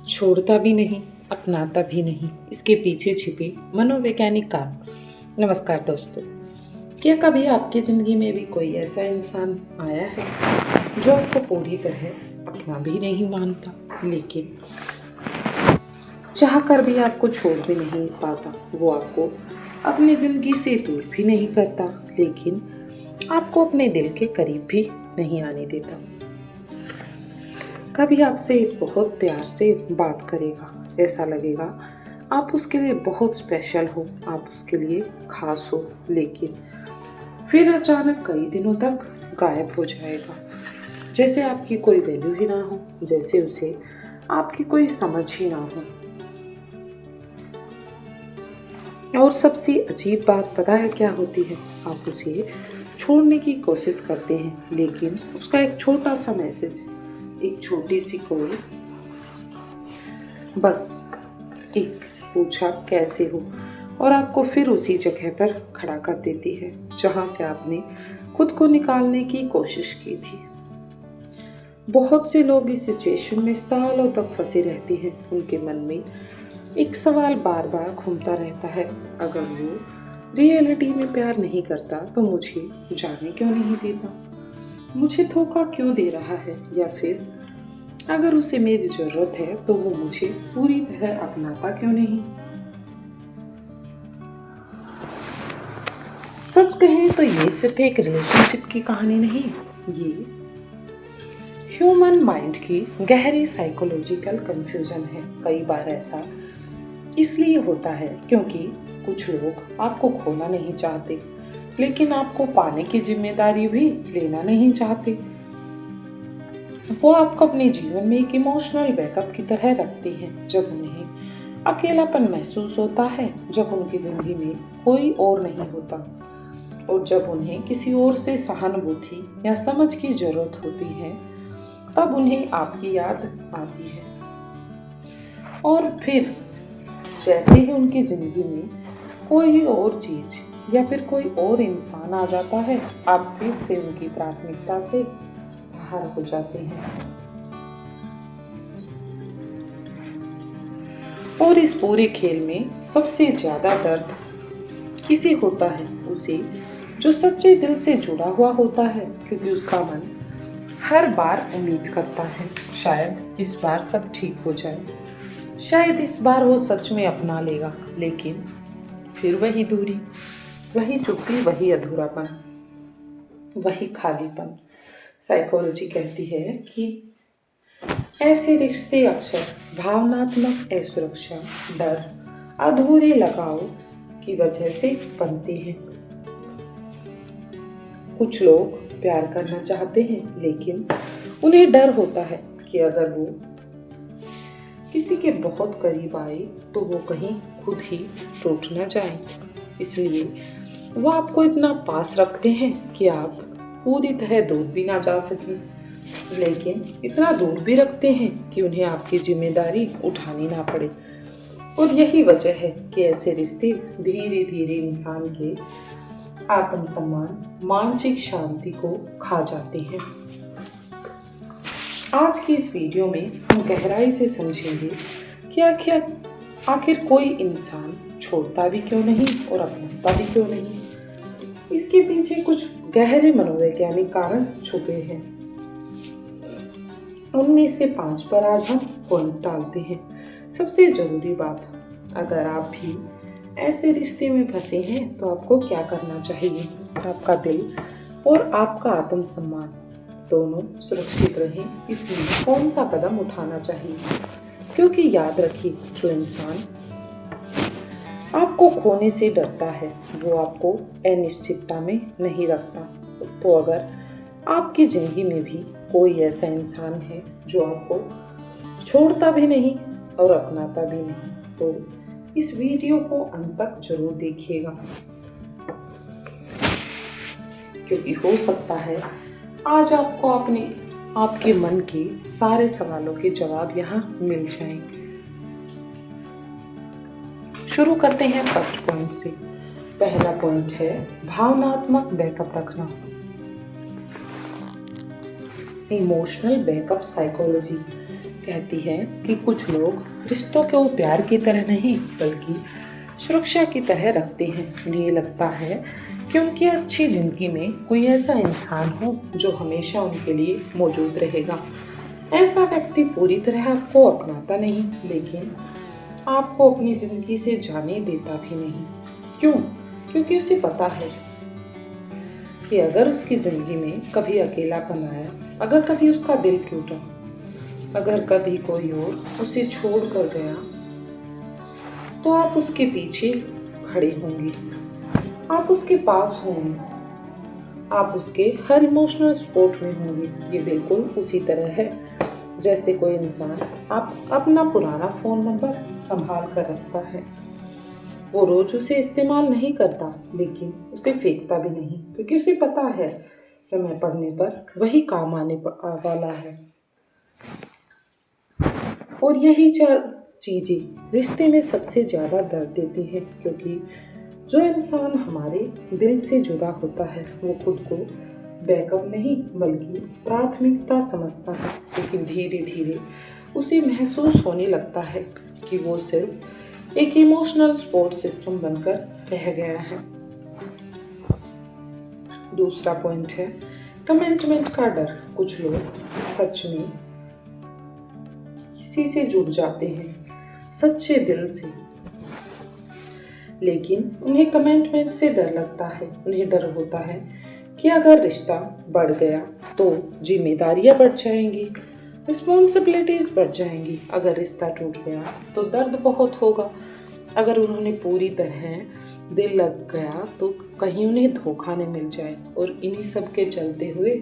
छोड़ता भी नहीं, अपनाता भी नहीं, इसके पीछे छिपे मनोवैज्ञानिक कारण। नमस्कार दोस्तों, क्या कभी आपकी ज़िंदगी में भी कोई ऐसा इंसान आया है जो आपको पूरी तरह अपना भी नहीं मानता, लेकिन चाह कर भी आपको छोड़ भी नहीं पाता? वो आपको अपनी ज़िंदगी से दूर भी नहीं करता, लेकिन आपको अपने दिल के करीब भी नहीं आने देता। कभी आपसे बहुत प्यार से बात करेगा, ऐसा लगेगा आप उसके लिए बहुत स्पेशल हो, आप उसके लिए खास हो, लेकिन फिर अचानक कई दिनों तक गायब हो जाएगा, जैसे आपकी कोई वैल्यू ही ना हो, जैसे उसे आपकी कोई समझ ही ना हो। और सबसे अजीब बात पता है क्या होती है? आप उसे छोड़ने की कोशिश करते हैं, लेकिन उसका एक छोटा सा मैसेज, एक छोटी सी कॉल, बस एक पूछा कैसे हो, और आपको फिर उसी जगह पर खड़ा कर देती है जहां से आपने खुद को निकालने की कोशिश की थी। बहुत से लोग इस सिचुएशन में सालों तक फंसे रहते हैं। उनके मन में एक सवाल बार बार घूमता रहता है, अगर वो रियलिटी में प्यार नहीं करता तो मुझे जाने क्यों नहीं देता, मुझे धोखा क्यों दे रहा है, या फिर अगर उसे मेरी जरूरत है तो वो मुझे पूरी तरह अपनाता क्यों नहीं। सच कहें तो ये सिर्फ एक रिलेशनशिप की कहानी नहीं, ये ह्यूमन माइंड की गहरी साइकोलॉजिकल कंफ्यूजन है। कई बार ऐसा इसलिए होता है क्योंकि कुछ लोग आपको खोना नहीं चाहते, लेकिन आपको पाने की जिम्मेदारी भी लेना नहीं चाहते। वो आपको अपने जीवन में एक इमोशनल बैकअप की तरह रखते हैं जब उन्हें अकेलापन महसूस होता है, जब उनकी जिंदगी में कोई और नहीं होता, और जब उन्हें किसी और से सहानुभूति या समझ की जरूरत होती है, तब उन्हें आपकी याद आती है। और फिर जैसे ही उनकी जिंदगी में कोई और चीज या फिर कोई और इंसान आ जाता है, आप फिर से उनकी प्राथमिकता से बाहर हो जाते हैं। और इस पूरे खेल में सबसे ज्यादा दर्द किसे होता है? उसे जो सच्चे दिल से जुड़ा हुआ होता है, क्योंकि उसका मन हर बार उम्मीद करता है शायद इस बार सब ठीक हो जाए, शायद इस बार वो सच में अपना लेगा, लेकिन फिर वही दूरी, वही चुप्पी, वही अधूरापन, वही खालीपन। साइकोलॉजी कहती है कि ऐसे रिश्ते अक्सर भावनात्मक असुरक्षा, डर, अधूरे लगाव की वजह से बनते हैं। कुछ लोग प्यार करना चाहते हैं, लेकिन उन्हें डर होता है कि अगर वो किसी के बहुत करीब आए तो वो कहीं खुद ही टूट न जाए। इसलिए वो आपको इतना पास रखते हैं कि आप पूरी तरह दूर भी ना जा सकें, लेकिन इतना दूर भी रखते हैं कि उन्हें आपकी जिम्मेदारी उठानी ना पड़े। और यही वजह है कि ऐसे रिश्ते धीरे धीरे इंसान के आत्मसम्मान, मानसिक शांति को खा जाते हैं। आज की इस वीडियो में हम गहराई से समझेंगे कि आखिर कोई इंसान छोड़ता भी क्यों नहीं और अपनाता भी क्यों नहीं। इसके पीछे कुछ गहरे मनोवैज्ञानिक कारण छुपे हैं। उनमें से 5 पर आज हम पॉइंट डालते हैं। सबसे जरूरी बात, अगर आप भी ऐसे रिश्ते में फंसे हैं तो आपको क्या करना चाहिए? आपका दिल और आपका आत्मसम्मान दोनों सुरक्षित रहें, इसलिए कौन सा कदम उठाना चाहिए? क्योंकि याद रखिए, जो इंसान आपको खोने से डरता है वो आपको अनिश्चितता में नहीं रखता। तो अगर आपकी जिंदगी में भी कोई ऐसा इंसान है जो आपको छोड़ता भी नहीं और अपनाता भी नहीं, तो इस वीडियो को अंत तक जरूर देखिएगा, क्योंकि हो सकता है आज आपको आपके मन के सारे सवालों के जवाब यहाँ मिल जाएं। शुरू करते हैं फर्स्ट पॉइंट से। पहला पॉइंट है भावनात्मक बैकअप रखना। इमोशनल बैकअप साइकोलॉजी कहती है कि कुछ लोग रिश्तों को प्यार की तरह नहीं बल्कि सुरक्षा की तरह रखते हैं। उन्हें लगता है कि उनकी अच्छी जिंदगी में कोई ऐसा इंसान हो जो हमेशा उनके लिए मौजूद रहेगा। ऐसा व्यक्ति पूरी तरह आपको अपनाता नहीं, लेकिन आपको अपनी जिंदगी से जाने देता भी नहीं। क्यों? क्योंकि उसे पता है कि अगर उसकी जिंदगी में कभी अकेलापन आया, अगर कभी उसका दिल टूटा, अगर कभी कोई और उसे छोड़ कर गया, तो आप उसके पीछे खड़े होंगे, आप उसके पास होंगे, आप उसके हर इमोशनल सपोर्ट में होंगे। ये बिल्कुल उसी तरह है जैसे कोई इंसान आप अपना पुराना फ़ोन नंबर संभाल कर रखता है। वो रोज उसे इस्तेमाल नहीं करता, लेकिन उसे फेंकता भी नहीं, क्योंकि उसे पता है समय पड़ने पर वही काम आने वाला है। और यही चीज़ें रिश्ते में सबसे ज़्यादा दर्द देती हैं, क्योंकि जो इंसान हमारे दिल से जुड़ा होता है वो खुद को बैकअप नहीं बल्कि प्राथमिकता समझता है। लेकिन धीरे धीरे उसे महसूस होने लगता है कि वो सिर्फ एक इमोशनल सपोर्ट सिस्टम बनकर रह गया है। दूसरा पॉइंट है कमिटमेंट का डर। कुछ लोग सच में किसी से जुड़ जाते हैं सच्चे दिल से, लेकिन उन्हें कमिटमेंट से डर लगता है। उन्हें डर होता है कि अगर रिश्ता बढ़ गया तो जिम्मेदारियां बढ़ जाएंगी, रिस्पॉन्सिबिलिटीज बढ़ जाएंगी। अगर रिश्ता टूट गया तो दर्द बहुत होगा। अगर उन्होंने पूरी तरह दिल लग गया तो कहीं उन्हें धोखा न मिल जाए। और इन्हीं सब के चलते हुए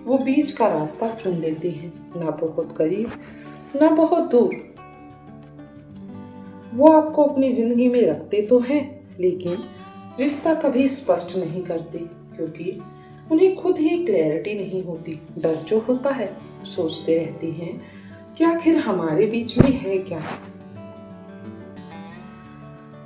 वो बीच का रास्ता चुन लेते हैं, ना बहुत करीब ना बहुत दूर। वो आपको अपनी जिंदगी में रखते तो हैं, लेकिन रिश्ता कभी स्पष्ट नहीं करते, क्योंकि उन्हें खुद ही क्लैरिटी नहीं होती। डर जो होता है, सोचते रहती हैं कि आखिर हमारे बीच में है क्या।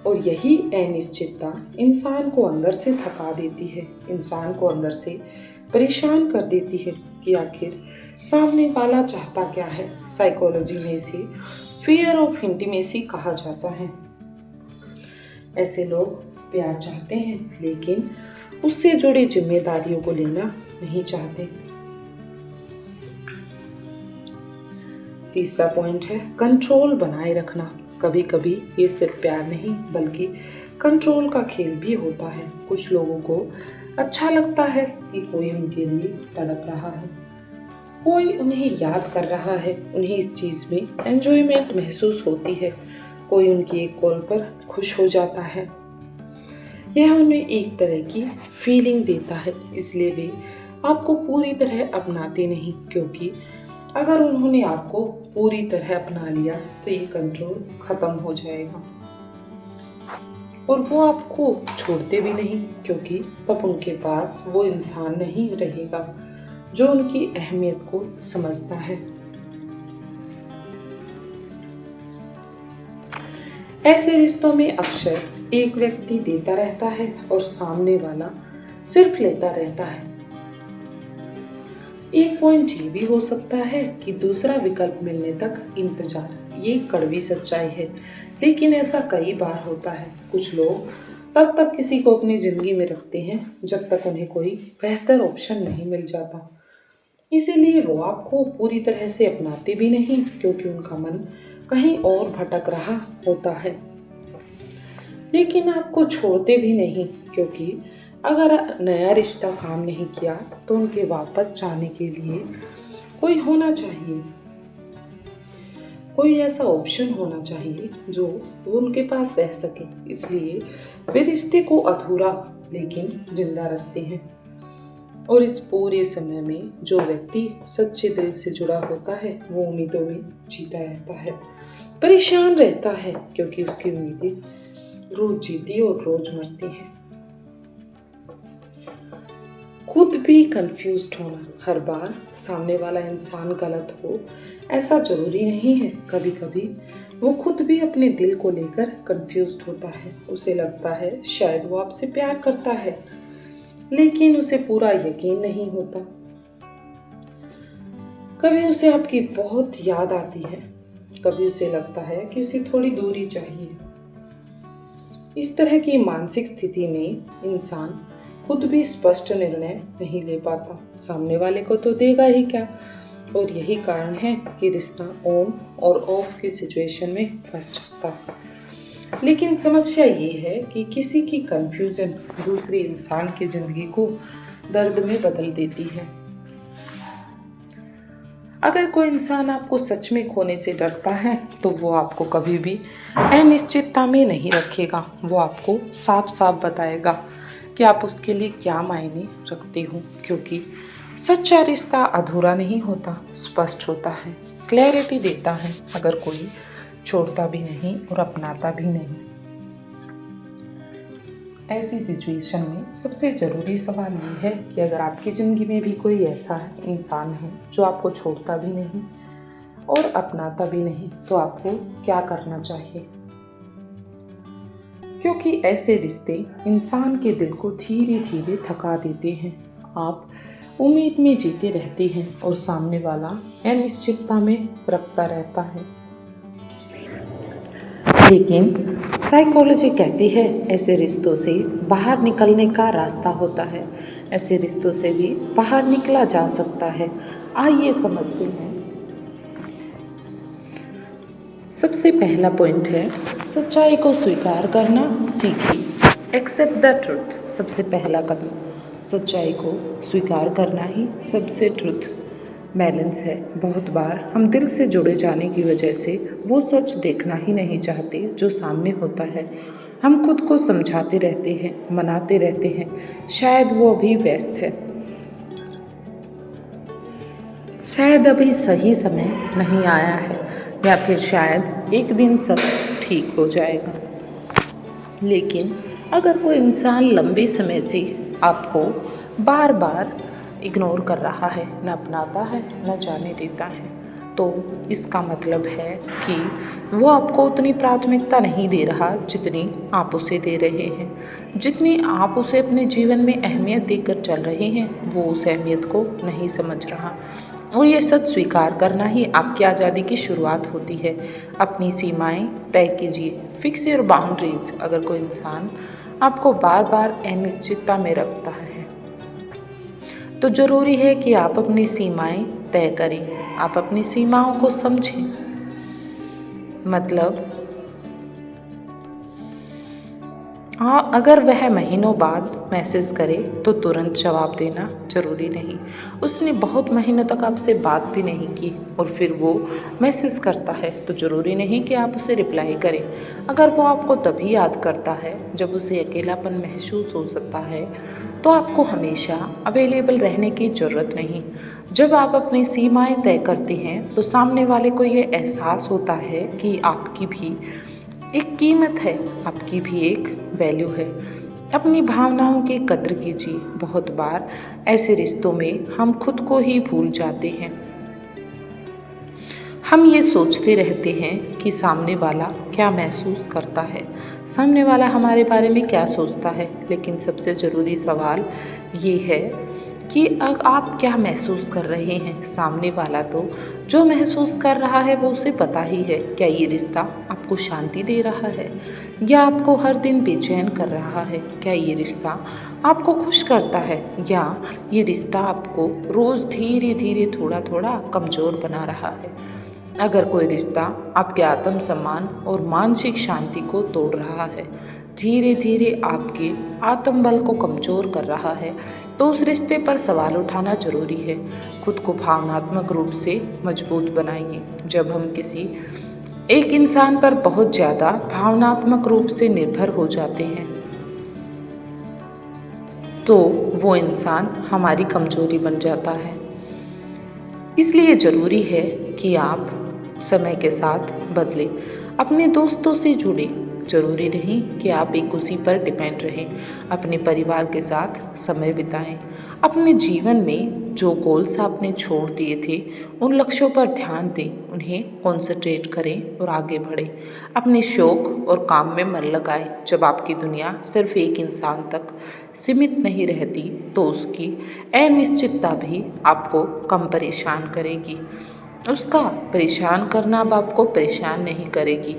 और यही अनिश्चितता इंसान को अंदर से थका देती है, इंसान को अंदर से परेशान कर देती है कि आखिर सामने वाला चाहता क्या है। साइकोलॉजी में इसे फियर ऑफ इंटीमेसी कहा जाता है। ऐसे लोग प्यार चाहते हैं, लेकिन उससे जुड़ी जिम्मेदारियों को लेना नहीं चाहते। तीसरा पॉइंट है कंट्रोल बनाए रखना। कभी कभी ये सिर्फ प्यार नहीं बल्कि कंट्रोल का खेल भी होता है। कुछ लोगों को अच्छा लगता है कि कोई उनके लिए तड़प रहा है, कोई उन्हें याद कर रहा है, उन्हें इस चीज़ में एंजॉयमेंट महसूस होती है, कोई उनकी एक कॉल पर खुश हो जाता है। यह उन्हें एक तरह की फीलिंग देता है, इसलिए वे आपको पूरी तरह अपनाते नहीं, क्योंकि अगर उन्होंने आपको पूरी तरह अपना लिया तो ये कंट्रोल खत्म हो जाएगा। और वो आपको छोड़ते भी नहीं, क्योंकि तब उनके पास वो इंसान नहीं रहेगा जो उनकी अहमियत को समझता है। ऐसे रिश्तों में अक्सर एक व्यक्ति देता रहता है और सामने वाला सिर्फ लेता रहता है। एक पॉइंट ये भी हो सकता है कि दूसरा विकल्प मिलने तक इंतजार। ये कड़वी सच्चाई है, लेकिन ऐसा कई बार होता है। कुछ लोग तब तक किसी को अपनी जिंदगी में रखते हैं जब तक उन्हें कोई बेहतर ऑप्शन नहीं मिल जाता। इसीलिए वो आपको पूरी तरह से अपनाते भी नहीं, क्योंकि उनका मन कहीं और भटक रहा होता है। लेकिन आपको छोड़ते भी नहीं, क्योंकि अगर नया रिश्ता काम नहीं किया तो उनके वापस जाने के लिए कोई होना चाहिए, कोई ऐसा ऑप्शन होना चाहिए जो वो उनके पास रह सके। इसलिए वे रिश्ते को अधूरा लेकिन जिंदा रखते हैं। और इस पूरे समय में जो व्यक्ति सच्चे दिल से जुड़ा होता है वो उम्मीदों में जीता रहता है, परेशान रहता है, क्योंकि उसकी उम्मीदें रोज जीती और रोज मरती हैं। खुद भी कंफ्यूज्ड होना। हर बार सामने वाला इंसान गलत हो ऐसा जरूरी नहीं है। कभी कभी वो खुद भी अपने दिल को लेकर कंफ्यूज्ड होता है। उसे लगता है शायद वो आपसे प्यार करता है, लेकिन उसे पूरा यकीन नहीं होता। कभी उसे आपकी बहुत याद आती है, कभी उसे लगता है कि उसे थोड़ी दूरी चाहिए। इस तरह की मानसिक स्थिति में इंसान खुद भी स्पष्ट निर्णय नहीं ले पाता, सामने वाले को तो देगा ही क्या। और यही कारण है कि रिश्ता ऑन और ऑफ की सिचुएशन में फंस जाता है। लेकिन समस्या ये है कि किसी की कन्फ्यूजन दूसरे इंसान की जिंदगी को दर्द में बदल देती है। अगर कोई इंसान आपको सच में खोने से डरता है तो वो आपको कभी भी अनिश्चितता में नहीं रखेगा। वो आपको साफ साफ बताएगा कि आप उसके लिए क्या मायने रखते हो, क्योंकि सच्चा रिश्ता अधूरा नहीं होता, स्पष्ट होता है, क्लैरिटी देता है। अगर कोई छोड़ता भी नहीं और अपनाता भी नहीं। ऐसी सिचुएशन में सबसे ज़रूरी सवाल ये है कि अगर आपकी ज़िंदगी में भी कोई ऐसा इंसान है जो आपको छोड़ता भी नहीं और अपनाता भी नहीं, तो आपको क्या करना चाहिए। क्योंकि ऐसे रिश्ते इंसान के दिल को धीरे धीरे थका देते हैं। आप उम्मीद में जीते रहते हैं और सामने वाला अनिश्चितता में रखता रहता है। लेकिन साइकोलॉजी कहती है ऐसे रिश्तों से बाहर निकलने का रास्ता होता है। ऐसे रिश्तों से भी बाहर निकला जा सकता है। आइए समझते हैं। सबसे पहला पॉइंट है सच्चाई को स्वीकार करना सीखिए। Accept the truth. सबसे पहला कदम सच्चाई को स्वीकार करना ही सबसे ट्रुथ बैलेंस है। बहुत बार हम दिल से जुड़े जाने की वजह से वो सच देखना ही नहीं चाहते जो सामने होता है। हम खुद को समझाते रहते हैं, मनाते रहते हैं, शायद वो अभी व्यस्त है, शायद अभी सही समय नहीं आया है, या फिर शायद एक दिन सब ठीक हो जाएगा। लेकिन अगर कोई इंसान लंबे समय से आपको बार बार इग्नोर कर रहा है, न अपनाता है न जाने देता है, तो इसका मतलब है कि वो आपको उतनी प्राथमिकता नहीं दे रहा जितनी आप उसे दे रहे हैं। जितनी आप उसे अपने जीवन में अहमियत देकर चल रहे हैं, वो उस अहमियत को नहीं समझ रहा। और ये सच स्वीकार करना ही आपकी आज़ादी की शुरुआत होती है। अपनी सीमाएं तय कीजिए। Fix your boundaries. अगर कोई इंसान आपको बार बार अनिश्चितता में रखता है तो ज़रूरी है कि आप अपनी सीमाएं तय करें। आप अपनी सीमाओं को समझें। मतलब अगर वह महीनों बाद मैसेज करे तो तुरंत जवाब देना ज़रूरी नहीं। उसने बहुत महीनों तक आपसे बात भी नहीं की और फिर वो मैसेज करता है तो ज़रूरी नहीं कि आप उसे रिप्लाई करें। अगर वो आपको तभी याद करता है जब उसे अकेलापन महसूस हो सकता है, तो आपको हमेशा अवेलेबल रहने की ज़रूरत नहीं। जब आप अपनी सीमाएं तय करते हैं तो सामने वाले को ये एहसास होता है कि आपकी भी एक कीमत है, आपकी भी एक वैल्यू है। अपनी भावनाओं की कद्र कीजिए। बहुत बार ऐसे रिश्तों में हम खुद को ही भूल जाते हैं। हम ये सोचते रहते हैं कि सामने वाला क्या महसूस करता है, सामने वाला हमारे बारे में क्या सोचता है। लेकिन सबसे ज़रूरी सवाल ये है कि आप क्या महसूस कर रहे हैं। सामने वाला तो जो महसूस कर रहा है वो उसे पता ही है। क्या ये रिश्ता आपको शांति दे रहा है या आपको हर दिन बेचैन कर रहा है? क्या ये रिश्ता आपको खुश करता है या ये रिश्ता आपको रोज़ धीरे धीरे थोड़ा थोड़ा कमज़ोर बना रहा है? अगर कोई रिश्ता आपके आत्मसम्मान और मानसिक शांति को तोड़ रहा है, धीरे धीरे आपके आत्मबल को कमज़ोर कर रहा है, तो उस रिश्ते पर सवाल उठाना ज़रूरी है। खुद को भावनात्मक रूप से मजबूत बनाइए। जब हम किसी एक इंसान पर बहुत ज़्यादा भावनात्मक रूप से निर्भर हो जाते हैं तो वो इंसान हमारी कमज़ोरी बन जाता है। इसलिए ज़रूरी है कि आप समय के साथ बदलें, अपने दोस्तों से जुड़ें, जरूरी नहीं कि आप एक उसी पर डिपेंड रहें। अपने परिवार के साथ समय बिताएं। अपने जीवन में जो गोल्स आपने छोड़ दिए थे उन लक्ष्यों पर ध्यान दें, उन्हें कॉन्सेंट्रेट करें और आगे बढ़ें। अपने शौक और काम में मन लगाएं। जब आपकी दुनिया सिर्फ एक इंसान तक सीमित नहीं रहती तो उसकी अनिश्चितता भी आपको कम परेशान करेगी। उसका परेशान करना अब आपको परेशान नहीं करेगी।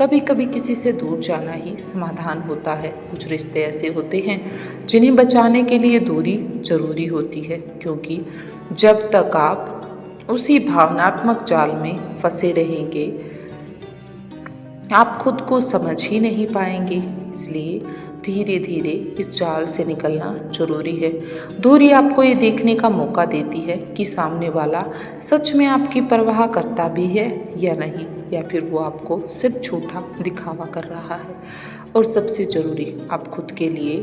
कभी कभी किसी से दूर जाना ही समाधान होता है। कुछ रिश्ते ऐसे होते हैं जिन्हें बचाने के लिए दूरी जरूरी होती है, क्योंकि जब तक आप उसी भावनात्मक जाल में फंसे रहेंगे आप खुद को समझ ही नहीं पाएंगे। इसलिए धीरे धीरे इस जाल से निकलना जरूरी है। दूरी आपको ये देखने का मौका देती है कि सामने वाला सच में आपकी परवाह करता भी है या नहीं, या फिर वो आपको सिर्फ झूठा दिखावा कर रहा है। और सबसे ज़रूरी, आप खुद के लिए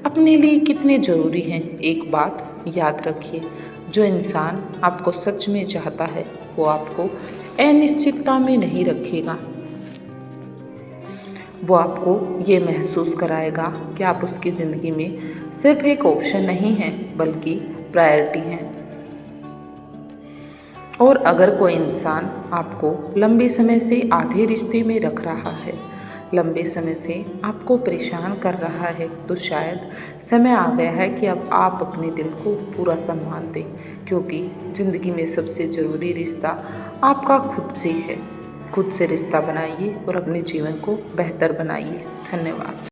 अपने लिए कितने ज़रूरी हैं। एक बात याद रखिए, जो इंसान आपको सच में चाहता है वो आपको अनिश्चितता में नहीं रखेगा। वो आपको ये महसूस कराएगा कि आप उसकी ज़िंदगी में सिर्फ एक ऑप्शन नहीं हैं बल्कि प्रायोरिटी हैं। और अगर कोई इंसान आपको लंबे समय से आधे रिश्ते में रख रहा है, लंबे समय से आपको परेशान कर रहा है, तो शायद समय आ गया है कि अब आप अपने दिल को पूरा सम्मान दें, क्योंकि ज़िंदगी में सबसे ज़रूरी रिश्ता आपका खुद से है। खुद से रिश्ता बनाइए और अपने जीवन को बेहतर बनाइए। धन्यवाद।